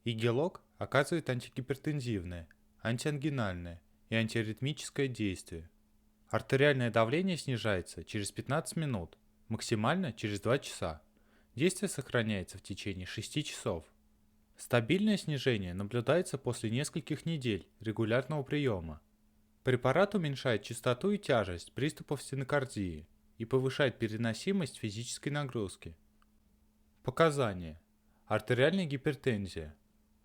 Игелок оказывает антигипертензивное, антиангинальное и антиаритмическое действие. Артериальное давление снижается через 15 минут, максимально через 2 часа. Действие сохраняется в течение 6 часов. Стабильное снижение наблюдается после нескольких недель регулярного приема. Препарат уменьшает частоту и тяжесть приступов стенокардии и повышает переносимость физической нагрузки. Показания. Артериальная гипертензия.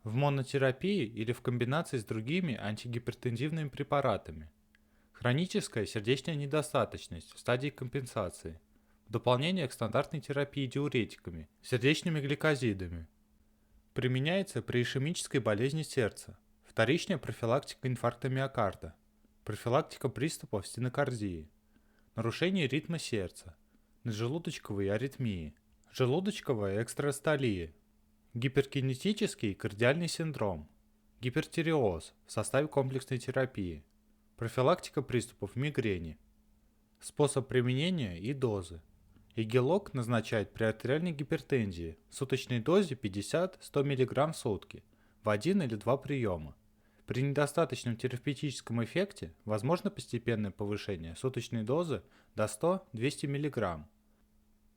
В монотерапии или в комбинации с другими антигипертензивными препаратами. Хроническая сердечная недостаточность в стадии компенсации. В дополнение к стандартной терапии диуретиками, сердечными гликозидами. Применяется при ишемической болезни сердца. Вторичная профилактика инфаркта миокарда. Профилактика приступов стенокардии. Нарушение ритма сердца. Наджелудочковые аритмии. Желудочковая экстрастолия. Гиперкинетический кардиальный синдром. Гипертиреоз в составе комплексной терапии. Профилактика приступов мигрени. Способ применения и дозы. Игелок назначают при артериальной гипертензии в суточной дозе 50-100 мг в сутки в 1 или 2 приема. При недостаточном терапевтическом эффекте возможно постепенное повышение суточной дозы до 100-200 мг.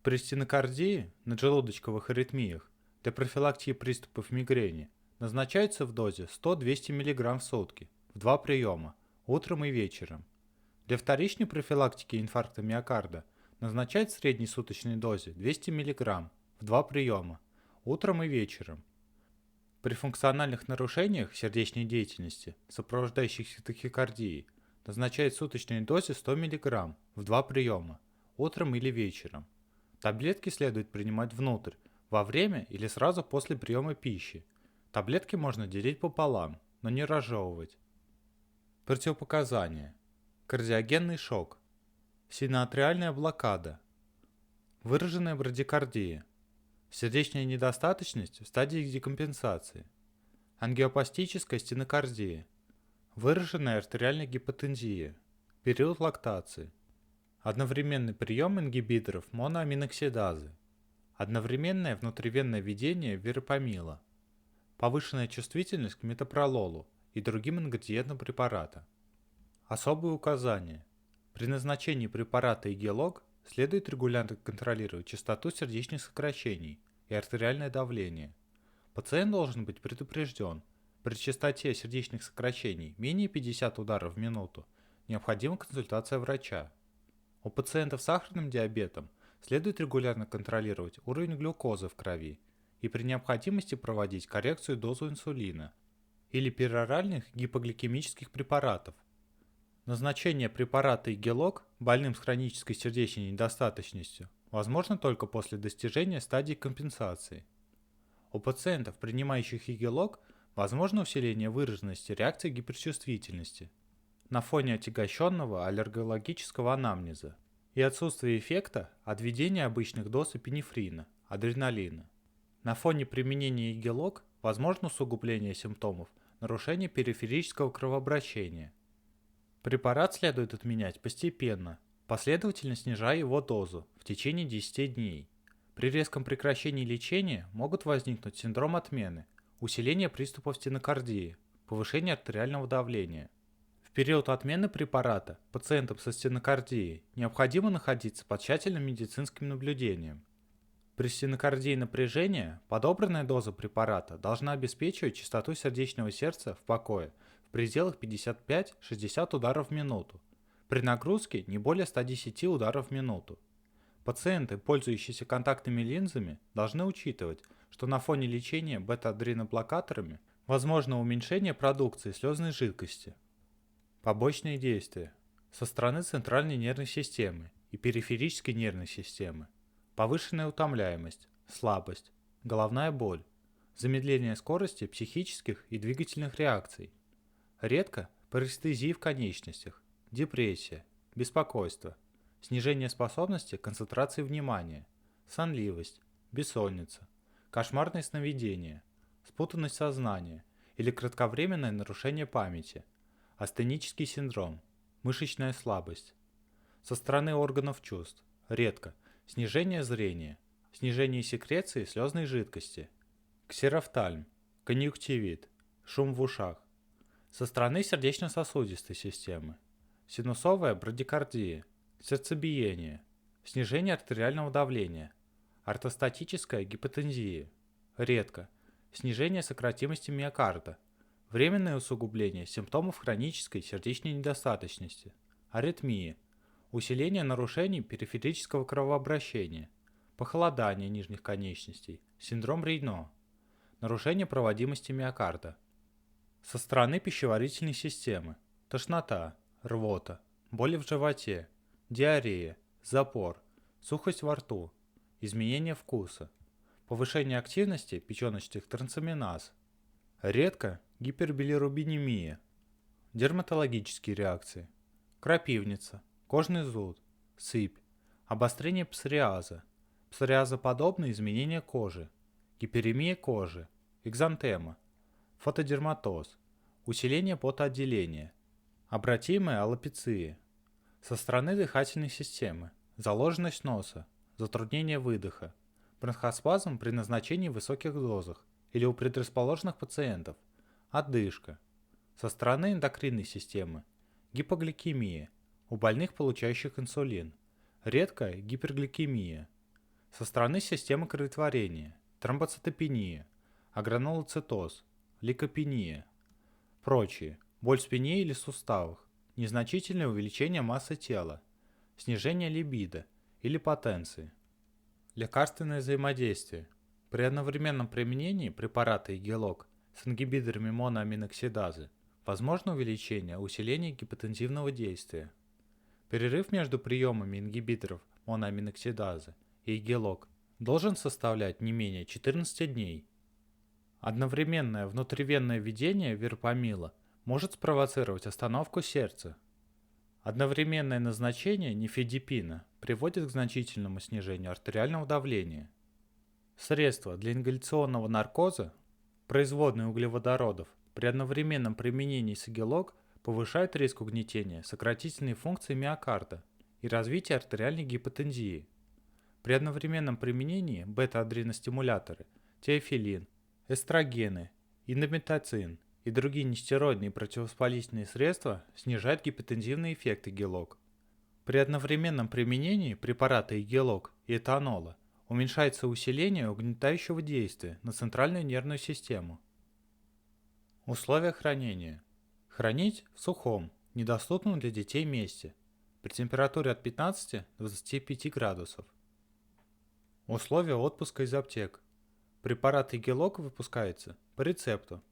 При стенокардии, наджелудочковых аритмиях, для профилактики приступов мигрени назначается в дозе 100-200 мг в сутки в 2 приема, утром и вечером. Для вторичной профилактики инфаркта миокарда назначать в средней суточной дозе 200 мг в 2 приема, утром и вечером. При функциональных нарушениях сердечной деятельности, сопровождающихся тахикардией, назначают в суточной дозе 100 мг в 2 приема, утром или вечером. Таблетки следует принимать внутрь, во время или сразу после приема пищи. Таблетки можно делить пополам, но не разжевывать. Противопоказания. Кардиогенный шок. Синоатриальная блокада. Выраженная брадикардия. Сердечная недостаточность в стадии декомпенсации. Ангиопластическая стенокардия. Выраженная артериальная гипотензия. Период лактации. Одновременный прием ингибиторов моноаминоксидазы. Одновременное внутривенное введение верапамила. Повышенная чувствительность к метопрололу и другим ингредиентам препарата. Особые указания. При назначении препарата Игелок следует регулярно контролировать частоту сердечных сокращений и артериальное давление. Пациент должен быть предупрежден. При частоте сердечных сокращений менее 50 ударов в минуту необходима консультация врача. У пациентов с сахарным диабетом следует регулярно контролировать уровень глюкозы в крови и при необходимости проводить коррекцию дозы инсулина или пероральных гипогликемических препаратов. Назначение препарата Игелок больным с хронической сердечной недостаточностью возможно только после достижения стадии компенсации. У пациентов, принимающих Игелок, возможно усиление выраженности реакции гиперчувствительности на фоне отягощенного аллергологического анамнеза и отсутствие эффекта от введения обычных доз эпинефрина, адреналина. На фоне применения Игелок возможно усугубление симптомов нарушения периферического кровообращения. Препарат следует отменять постепенно, последовательно снижая его дозу в течение 10 дней. При резком прекращении лечения могут возникнуть синдром отмены, усиление приступов стенокардии, повышение артериального давления. В период отмены препарата пациентам со стенокардией необходимо находиться под тщательным медицинским наблюдением. При стенокардии напряжения подобранная доза препарата должна обеспечивать частоту сердечного сердца в покое в пределах 55-60 ударов в минуту. При нагрузке не более 110 ударов в минуту. Пациенты, пользующиеся контактными линзами, должны учитывать, что на фоне лечения бета-адреноблокаторами возможно уменьшение продукции слезной жидкости. Побочные действия со стороны центральной нервной системы и периферической нервной системы. Повышенная утомляемость, слабость, головная боль, замедление скорости психических и двигательных реакций. Редко парестезии в конечностях, депрессия, беспокойство, снижение способности к концентрации внимания, сонливость, бессонница, кошмарные сновидения, спутанность сознания или кратковременное нарушение памяти, астенический синдром, мышечная слабость. Со стороны органов чувств, редко, снижение зрения, снижение секреции слезной жидкости, ксерофтальм, конъюнктивит, шум в ушах. Со стороны сердечно-сосудистой системы. Синусовая брадикардия, сердцебиение, снижение артериального давления, ортостатическая гипотензия, редко, снижение сократимости миокарда, временное усугубление симптомов хронической сердечной недостаточности, аритмии, усиление нарушений периферического кровообращения, похолодание нижних конечностей, синдром Рейно, нарушение проводимости миокарда. Со стороны пищеварительной системы тошнота, рвота, боли в животе, диарея, запор, сухость во рту, изменение вкуса, повышение активности печеночных трансаминаз, редко гипербилирубинемия, дерматологические реакции, крапивница, кожный зуд, сыпь, обострение псориаза, псориазоподобные изменения кожи, гиперемия кожи, экзантема, фотодерматоз, усиление потоотделения, обратимые аллопеции. Со стороны дыхательной системы заложенность носа, затруднение выдоха, бронхоспазм при назначении в высоких дозах или у предрасположенных пациентов, одышка. Со стороны эндокринной системы гипогликемия у больных, получающих инсулин, редкая гипергликемия. Со стороны системы кроветворения тромбоцитопения, агранулоцитоз, лейкопения. Прочие. Боль в спине или суставах, незначительное увеличение массы тела, снижение либидо или потенции. Лекарственное взаимодействие. При одновременном применении препарата игелок с ингибиторами моноаминоксидазы возможно усиление гипотензивного действия. Перерыв между приемами ингибиторов моноаминоксидазы и игелок должен составлять не менее 14 дней. Одновременное внутривенное введение верапамила может спровоцировать остановку сердца. Одновременное назначение нифедипина приводит к значительному снижению артериального давления. Средства для ингаляционного наркоза, производные углеводородов, при одновременном применении с игелок повышают риск угнетения сократительной функции миокарда и развития артериальной гипотензии. При одновременном применении бета-адреностимуляторы, теофилин, эстрогены, индометацин и другие нестероидные противовоспалительные средства снижают гипотензивный эффект игелок. При одновременном применении препарата игелок и этанола уменьшается усиление угнетающего действия на центральную нервную систему. Условия хранения. Хранить в сухом, недоступном для детей месте, при температуре от 15 до 25 градусов. Условия отпуска из аптек. Препарат игелок выпускается по рецепту